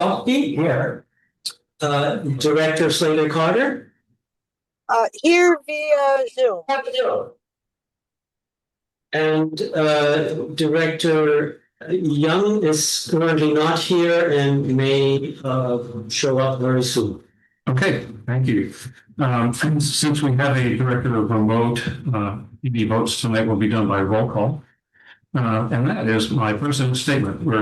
Upbeat here. Director Slater Carter. Here via Zoom. And Director Young is currently not here and may show up very soon. Okay, thank you. Since we have a director of remote, any votes tonight will be done by roll call. And that is my president's statement. We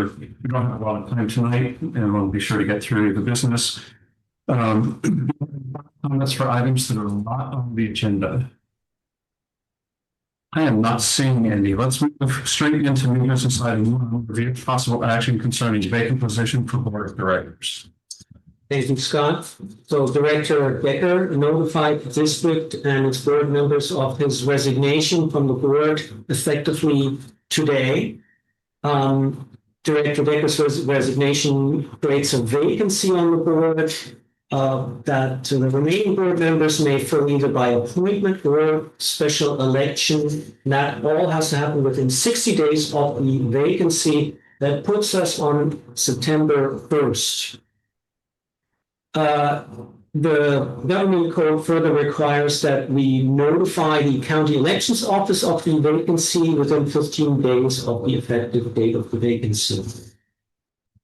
don't have a lot of time tonight, and we'll be sure to get through the business. Comments for items that are not on the agenda. I am not seeing any. Let's move straight into new business item 1, review possible action concerning vacant position for board of directors. Thank you, Scott. So Director Becker notified the district and its board members of his resignation from the board effectively today. Director Becker's resignation creates a vacancy on the board that the remaining board members may fill either by appointment or special election. And that all has to happen within 60 days of the vacancy. That puts us on September 1st. The government code further requires that we notify the county elections office of the vacancy within 15 days of the effective date of the vacancy.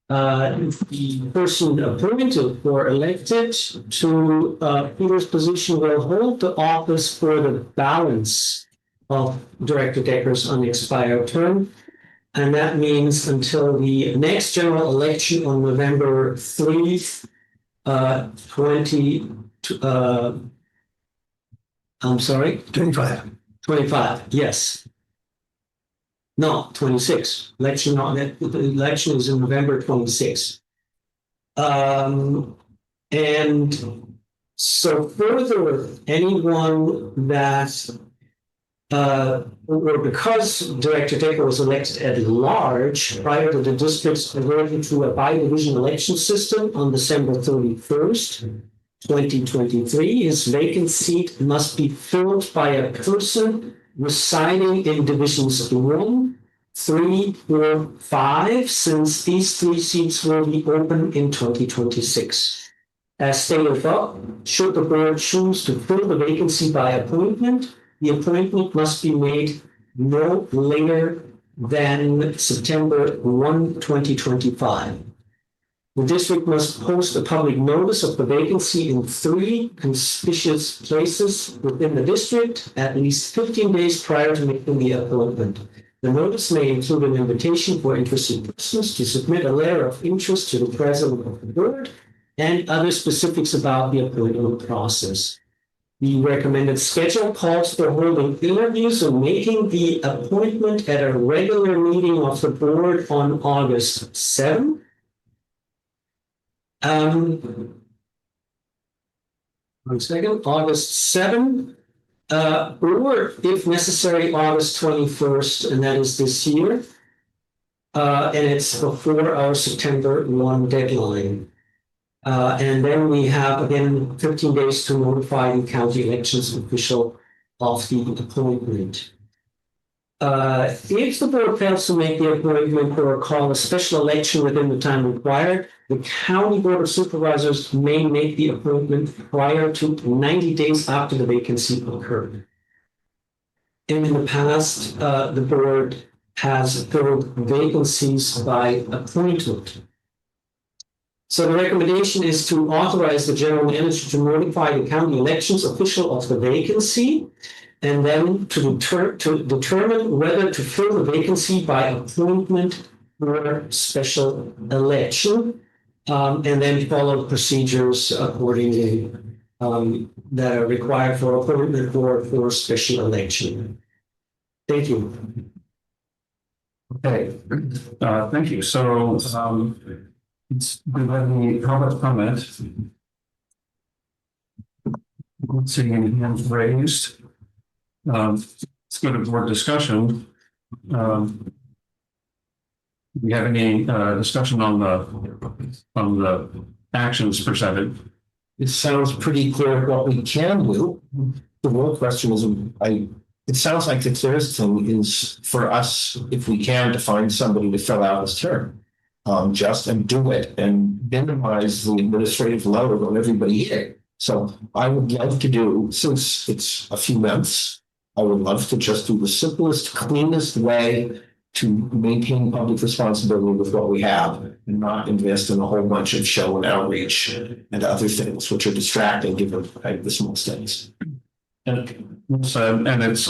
The person appointed or elected to Peter's position will hold the office for the balance of Director Decker's unexpired term. And that means until the next general election on November 3rd, 25, yes. No, 26. The election is in November 26. And so further, anyone that or because Director Decker was elected at large prior to the district's conversion to a by-division election system on December 31st, 2023, his vacant seat must be filled by a person residing in divisions 1, 3, 4, 5, since these 3 seats will be open in 2026. As stated above, should the board choose to fill the vacancy by appointment, the appointment must be made no later than September 1, 2025. The district must post a public notice of the vacancy in 3 conspicuous places within the district at least 15 days prior to making the appointment. The notice may include an invitation for interested persons to submit a letter of interest to the president of the board and other specifics about the appointment process. The recommended schedule calls for holding interviews and making the appointment at a regular meeting of the board on August 7th. August 7th, or if necessary, August 21st, and that is this year. And it's before our September 1 deadline. And then we have, again, 15 days to notify the county elections official of the appointment. If the board fails to make the appointment or call a special election within the time required, the county board of supervisors may make the appointment prior to 90 days after the vacancy occurred. And in the past, the board has filled vacancies by appointment. So the recommendation is to authorize the general manager to notify the county elections official of the vacancy, and then to determine whether to fill the vacancy by appointment or special election, and then follow procedures accordingly that are required for appointment or for special election. Thank you. Okay, thank you. So, do you have any comments? Not seeing any hands raised. Let's go to board discussion. Do we have any discussion on the actions presented? It sounds pretty clear what we can do. The real question is, it sounds like the clearest thing is for us, if we can, to find somebody to fill out his term. just and do it and minimize the administrative load on everybody here. So I would love to do, since it's a few months, I would love to just do the simplest, cleanest way to maintain public responsibility with what we have and not invest in a whole bunch of show and outreach and other things which are distracting given the small studies. And it's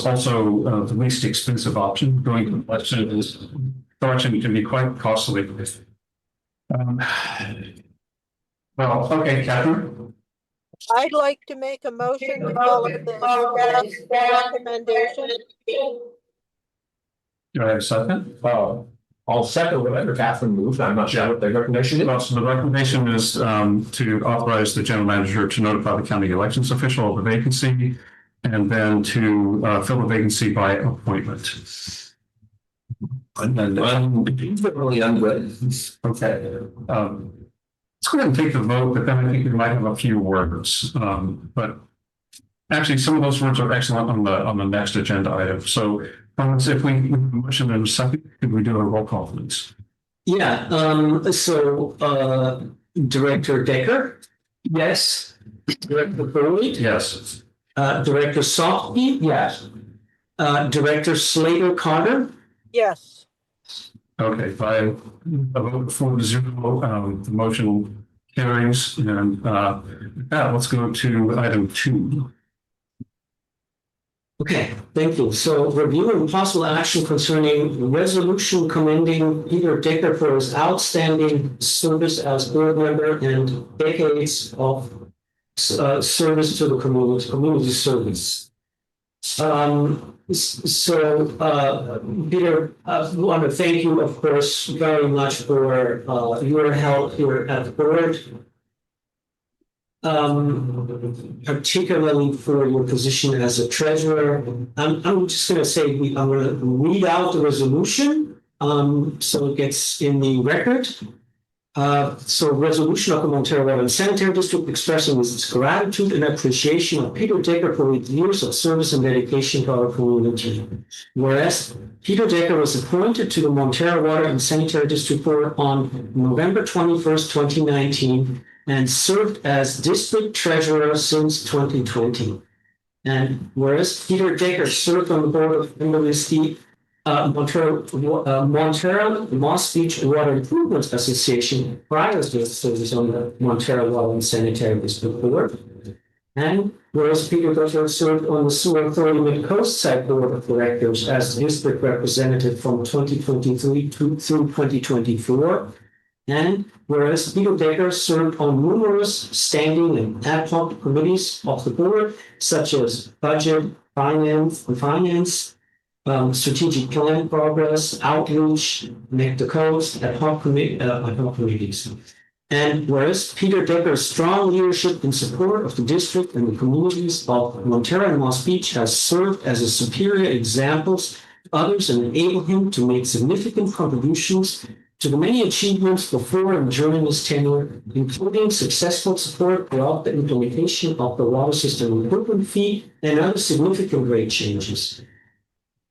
also the least expensive option. Going to collection can be quite costly. Well, okay, Catherine. I'd like to make a motion to follow the staff recommendation. Do I have a second? I'll second whatever Catherine moved. I'm not sure what the recommendation is. Well, so the recommendation is to authorize the general manager to notify the county elections official of the vacancy and then to fill the vacancy by appointment. And I'm really unwed. Okay. Let's go ahead and take the vote, but then I think we might have a few words. But actually, some of those words are excellent on the next agenda item. So if we motion in a second, could we do a roll call, please? Yeah, Director Decker? Yes. Director Boyd? Yes. Director Softy? Yes. Director Slater Carter? Yes. Okay, by a vote 4-0, the motion carries. And let's go to item 2. Okay, thank you. So review and possible action concerning resolution commending Peter Decker for his outstanding service as board member and decades of service to the community service. Peter, I want to thank you, of course, very much for your help here at the board. Particularly for your position as a treasurer. I'm just going to say, I'm going to read out the resolution so it gets in the record. So resolution of the Montara Water and Sanitary District expressing its gratitude and appreciation of Peter Decker for his years of service and dedication to our community. Whereas Peter Decker was appointed to the Montara Water and Sanitary District Board on November 21st, 2019, and served as district treasurer since 2020. And whereas Peter Decker served on the board of MWSD, Montara Moss Beach Water Improvement Association prior to his service on the Montara Water and Sanitary District Board. And whereas Peter Decker served on the Sewer Authority Mid-Coast Side Board of Directors as district representative from 2023 through 2024. And whereas Peter Decker served on numerous standing and ad hoc committees of the board, such as budget, finance, strategic plan progress, outreach, connect the coast, ad hoc committees. And whereas Peter Decker's strong leadership in support of the district and the communities of Montara and Moss Beach has served as a superior example to others and enabled him to make significant contributions to the many achievements before and during his tenure, including successful support throughout the implementation of the water system improvement fee and other significant rate changes.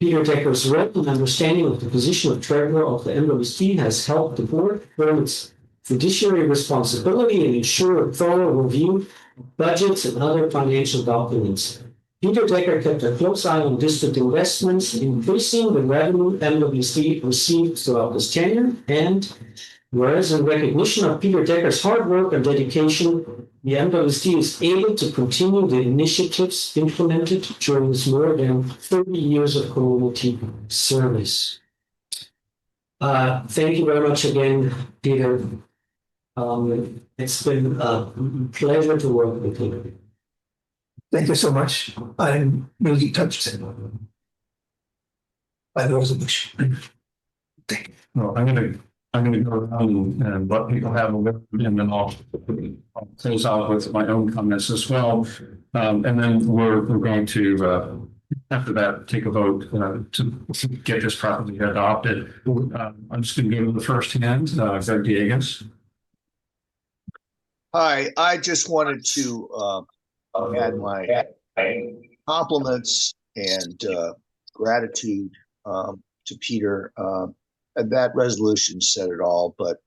Peter Decker's role and understanding of the position of treasurer of the MWSD has helped the board earn its fiduciary responsibility and ensure a thorough review of budgets and other financial documents. Peter Decker kept a close eye on district investments, increasing the revenue MWSD received throughout his tenure. And whereas in recognition of Peter Decker's hard work and dedication, the MWSD is able to continue the initiatives implemented during his more than 30 years of community service. Thank you very much again, Peter. It's been a pleasure to work with you. Thank you so much. I'm really touched by the resolution. Thank you. Well, I'm gonna go around and let people have a look, and then I'll close out with my own comments as well. And then we're going to after that take a vote to get this properly adopted. I'm just going to go to the first hand, Greg Diegas. Hi, I just wanted to add my compliments and gratitude to Peter. And that resolution said it all, but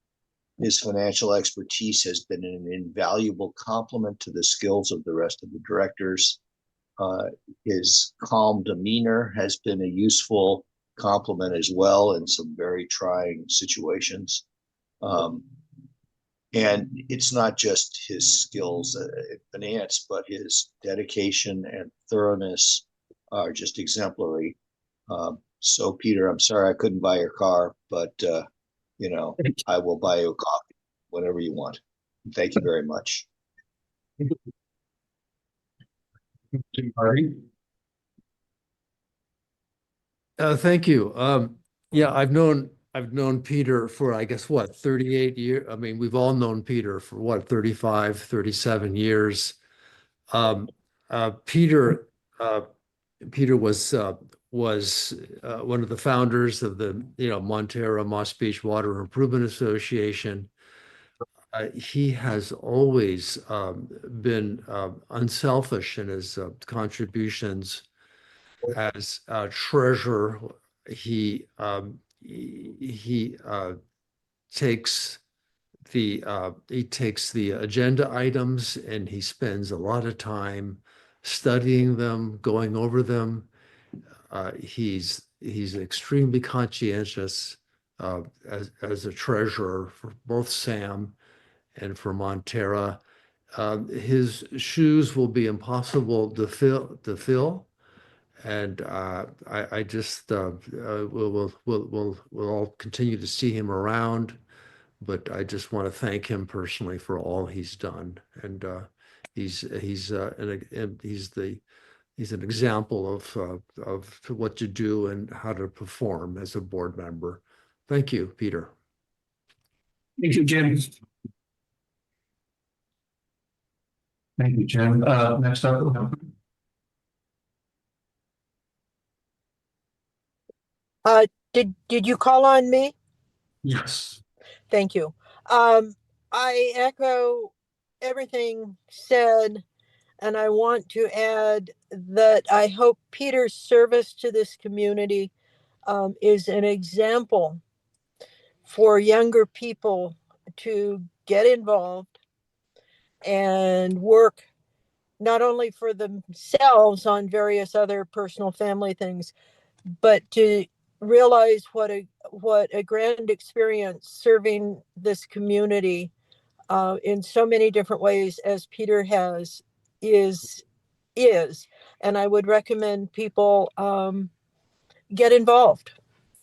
His financial expertise has been an invaluable complement to the skills of the rest of the directors. His calm demeanor has been a useful complement as well in some very trying situations. And it's not just his skills in finance, but his dedication and thoroughness are just exemplary. So, Peter, I'm sorry I couldn't buy your car, but I will buy you a coffee whenever you want. Thank you very much. Marty? Thank you. Yeah, I've known Peter for, I guess, what, 38 years? I mean, we've all known Peter for what, 35, 37 years. Peter was one of the founders of the, Montara Moss Beach Water Improvement Association. He has always been unselfish in his contributions. As treasurer, he takes the agenda items and he spends a lot of time studying them, going over them. He's extremely conscientious as a treasurer for both Sam and for Montara. His shoes will be impossible to fill. And I just we'll all continue to see him around, but I just want to thank him personally for all he's done. And he's an example of what to do and how to perform as a board member. Thank you, Peter. Thank you, Jim. Thank you, Jim. Next up. Did you call on me? Yes. Thank you. I echo everything said, and I want to add that I hope Peter's service to this community is an example for younger people to get involved and work not only for themselves on various other personal family things, but to realize what a grand experience serving this community in so many different ways as Peter has is. And I would recommend people get involved.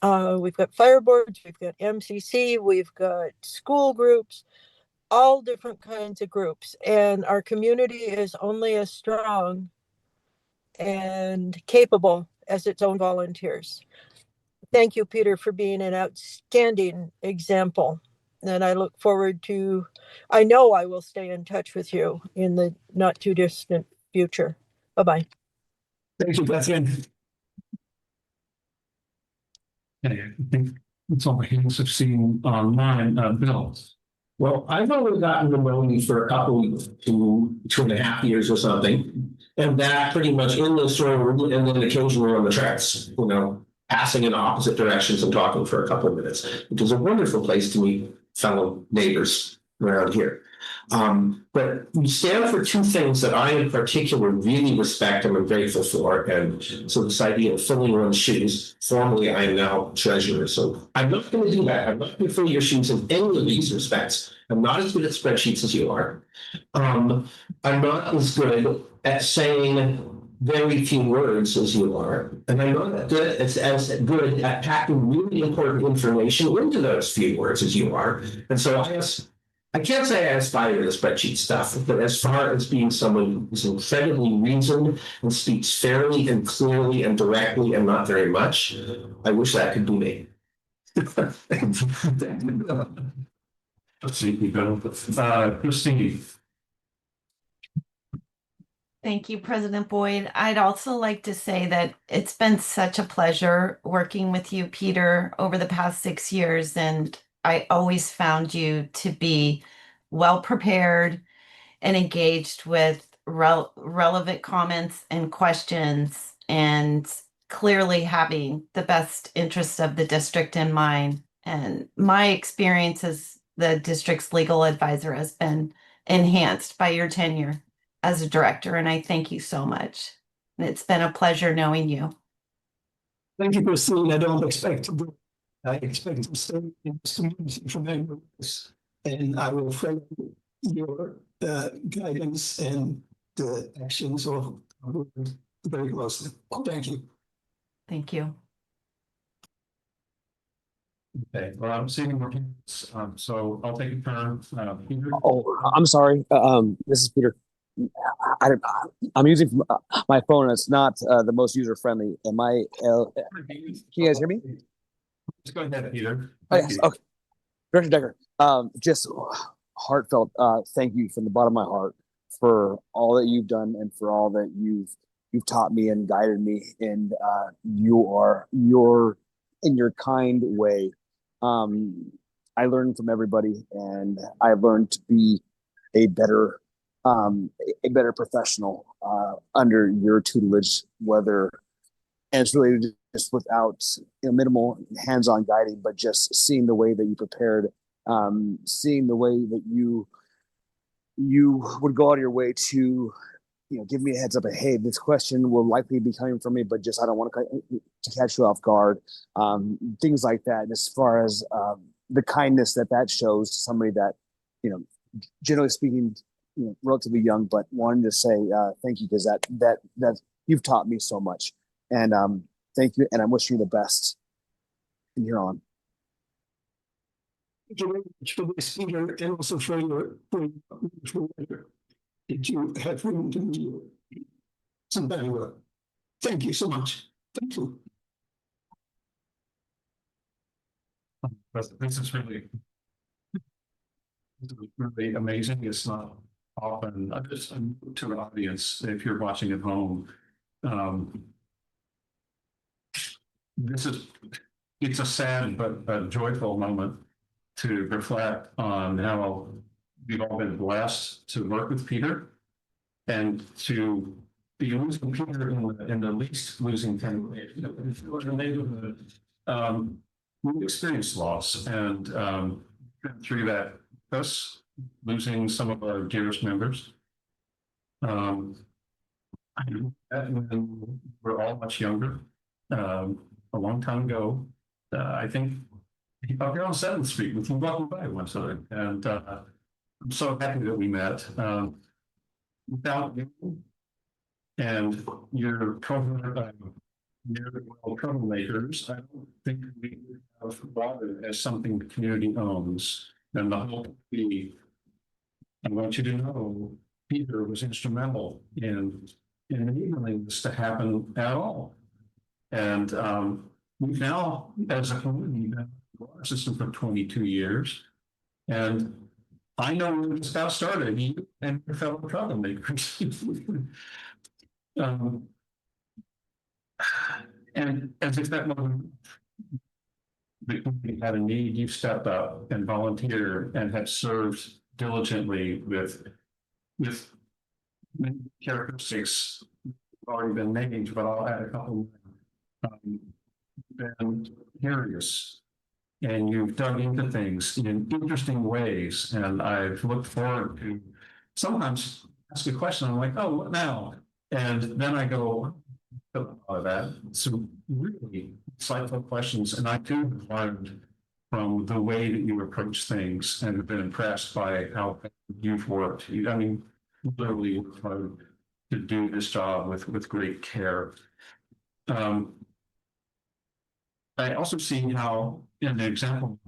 We've got fire boards, we've got MCC, we've got school groups, all different kinds of groups. And our community is only as strong and capable as its own volunteers. Thank you, Peter, for being an outstanding example. And I look forward to, I know I will stay in touch with you in the not too distant future. Bye-bye. Thank you, Bethany. Okay, I think that's all the hands I've seen online. Bill. Well, I've only gotten to know you for a couple, 2.5 years or something. And that pretty much in this room and then occasionally on the tracks, passing in opposite directions and talking for a couple of minutes, which is a wonderful place to meet fellow neighbors around here. But you stand for two things that I in particular really respect and am grateful for. And so this idea of filling one's shoes, formally I am now treasurer. So I'm not going to do that. I'm not going to fill your shoes in any of these respects. I'm not as good at spreadsheets as you are. I'm not as good at saying very few words as you are. And I'm not good as good at packing really important information into those few words as you are. And so I can't say I aspire to the spreadsheet stuff, but as far as being someone who's incredibly reasoned and speaks fairly and clearly and directly and not very much, I wish that could be me. Let's see, we go. Christine. Thank you, President Boyd. I'd also like to say that it's been such a pleasure working with you, Peter, over the past 6 years. And I always found you to be well prepared and engaged with relevant comments and questions, and clearly having the best interest of the district in mind. And my experience has the district's legal advisor has been enhanced by your tenure as a director, and I thank you so much. And it's been a pleasure knowing you. Thank you, Christine. I don't expect to do. I expect to stay in this community for many years, and I will follow your guidance and the actions of very closely. Thank you. Thank you. Okay, well, I'm seeing more hands, so I'll take a turn. Peter? Oh, I'm sorry. This is Peter. I, am using my phone. And it's not the most user friendly. Am I? Can you guys hear me? Just go ahead, Peter. Oh, Thank yes. you. Okay. Director Decker. Just heartfelt. Thank you from the bottom of my heart for all that you've done and for all that you've taught me and guided me. And you're in your kind way. I learned from everybody, and I learned to be a better professional under your tutelage, whether and it's really just without minimal hands-on guiding, but just seeing the way that you prepared, seeing the way that you would go out of your way to give me a heads up. Hey, this question will likely be coming from me, but just I don't want to catch you off guard. Things like that. And as far as the kindness that shows to somebody that, generally speaking, relatively young, but wanting to say thank you because that you've taught me so much. And thank you, and I'm wishing you the best from here on. Thank you very much for this, Peter, and also for your letter. Did you have room to do some better work? Thank you so much. Thank you. This is really amazing. It's not often just to the audience, if you're watching at home. It's a sad but joyful moment to reflect on how we've all been blessed to work with Peter and to be losing Peter in the least losing kind of way. In the neighborhood, we've experienced loss and been through that, us losing some of our dearest members. When we're all much younger, a long time ago. I think up here on 7th Street, we can walk by once other, and I'm so happy that we met. Without you and your troublemakers, I don't think we have brought it as something the community owns. And the hope would be, I want you to know, Peter was instrumental in enabling this to happen at all. And we've now, as a community, been in our system for 22 years. And I know when this got started, you and your fellow troublemakers. And as if that wasn't the community had a need, you've stepped up and volunteered and have served diligently with many characteristics already been named, but I'll add a couple more. Been curious, and you've dug into things in interesting ways, and I've looked forward to sometimes ask a question. I'm like, oh, what now? And then I go, oh, that. So really insightful questions, and I too have learned from the way that you approach things, and have been impressed by how you've worked. I mean, literally to do this job with great care. I also see how, in the example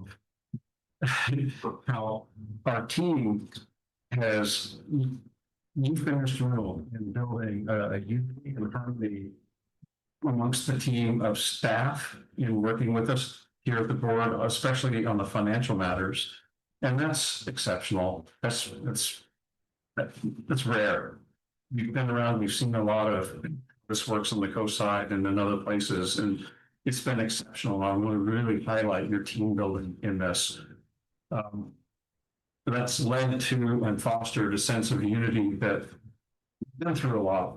of how our team has, you've been instrumental in building a unity and harmony amongst the team of staff in working with us here at the board, especially on the financial matters. And that's exceptional. That's rare. We've been around, we've seen a lot of this works on the coast side and in other places, and it's been exceptional. I want to really highlight your team building in this. That's led to and fostered a sense of unity that we've been through a lot,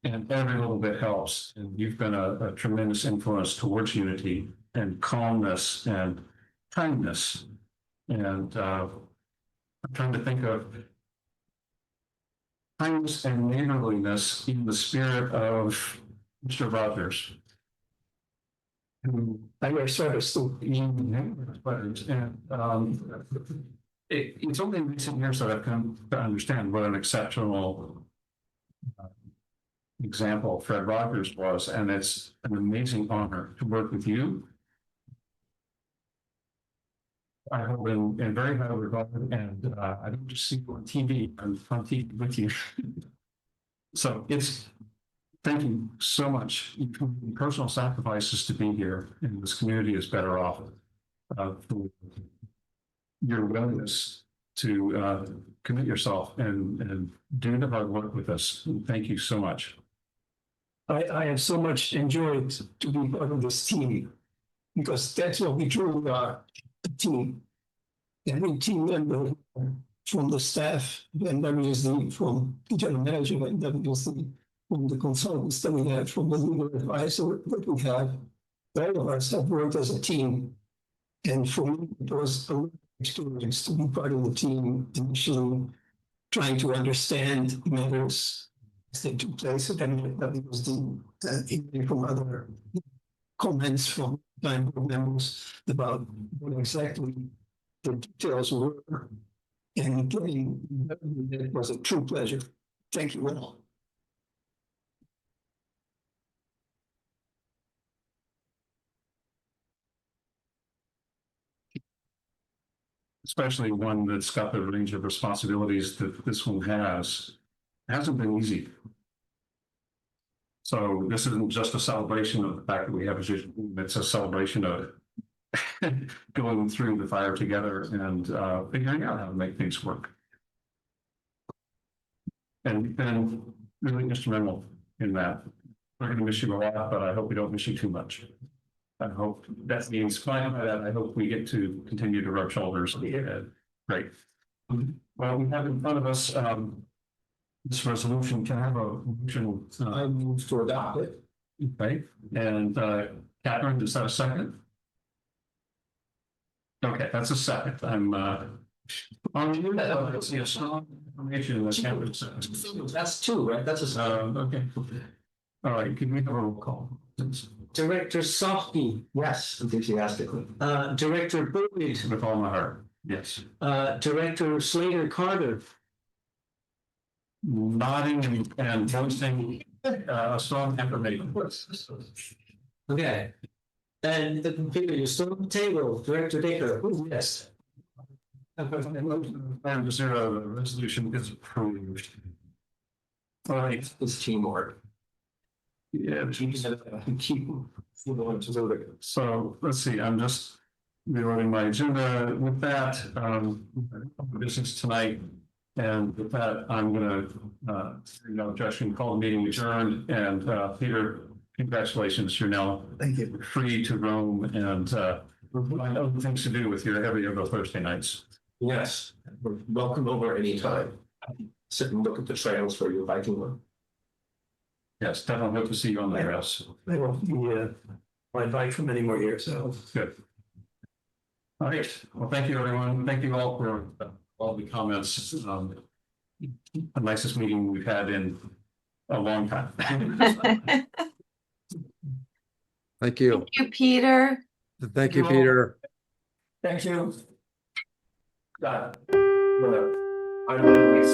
and every little bit helps. And you've been a tremendous influence towards unity and calmness and kindness. And I'm trying to think of kindness and neighborliness in the spirit of Mr. Rogers. Who I wear sweaters too. It's only in recent years that I've come to understand what an exceptional example Fred Rogers was, and it's an amazing honor to work with you. I hold in very high regard, and I don't just see you on TV, I'm on TV with you. So thank you so much. You've made personal sacrifices to be here, and this community is better off for your willingness to commit yourself and do the hard work with us. And thank you so much. I have so much enjoyed to be part of this team because that's what we truly are, a team. Every team member from the staff of MWSD, from the general manager of MWSD, from the consultants that we have, from the legal advisor that we have, all of us have worked as a team. And for me, it was a experience to be part of the team initially, trying to understand matters as they took place at MWSD, even from other comments from time board members about what exactly the details were. And getting it was a true pleasure. Thank you all. Especially one that's got the range of responsibilities that this one has. It hasn't been easy. So this isn't just a celebration of the fact that we have a vision, it's a celebration of going through the fire together and figuring out how to make things work. And really instrumental in that. We're going to miss you a lot, but I hope we don't miss you too much. I hope that means fine by that. I hope we get to continue to rub shoulders. Great. Well, we have in front of us this resolution. Can I have a motion? I move to adopt it. Okay. And Catherine, is that a second? Okay, that's a second. I'm on you. Let's see a strong information. That's two, right? That's a okay. All right. Can we have a roll call? Director Softy, yes, enthusiastically. Director Boyd, With all my heart. Yes. Director Slater Carter, Nodding and voicing a strong affirmation. okay. And Peter, you're still on the table, Director Dacre. Oh, yes. Madam Zero, the resolution is approved. All right. It's teamwork. Yeah. Keep going to it. So let's see, I'm just reloading my agenda with that, business tonight. And with that, I'm gonna, objection, call the meeting adjourned, and Peter, congratulations, you're now Thank you. free to roam and find other things to do with your heavy yoga Thursday nights. Yes, welcome over anytime. Sit and look at the trails for your biking one. Yes, definitely hope to see you on the trails. I won't be my bike for many more years, so. Good. All right, well, thank you, everyone. Thank you all for all the comments. The nicest meeting we've had in a long time. Thank you. Thank you, Peter. Thank you, Peter. Thank you. I'm really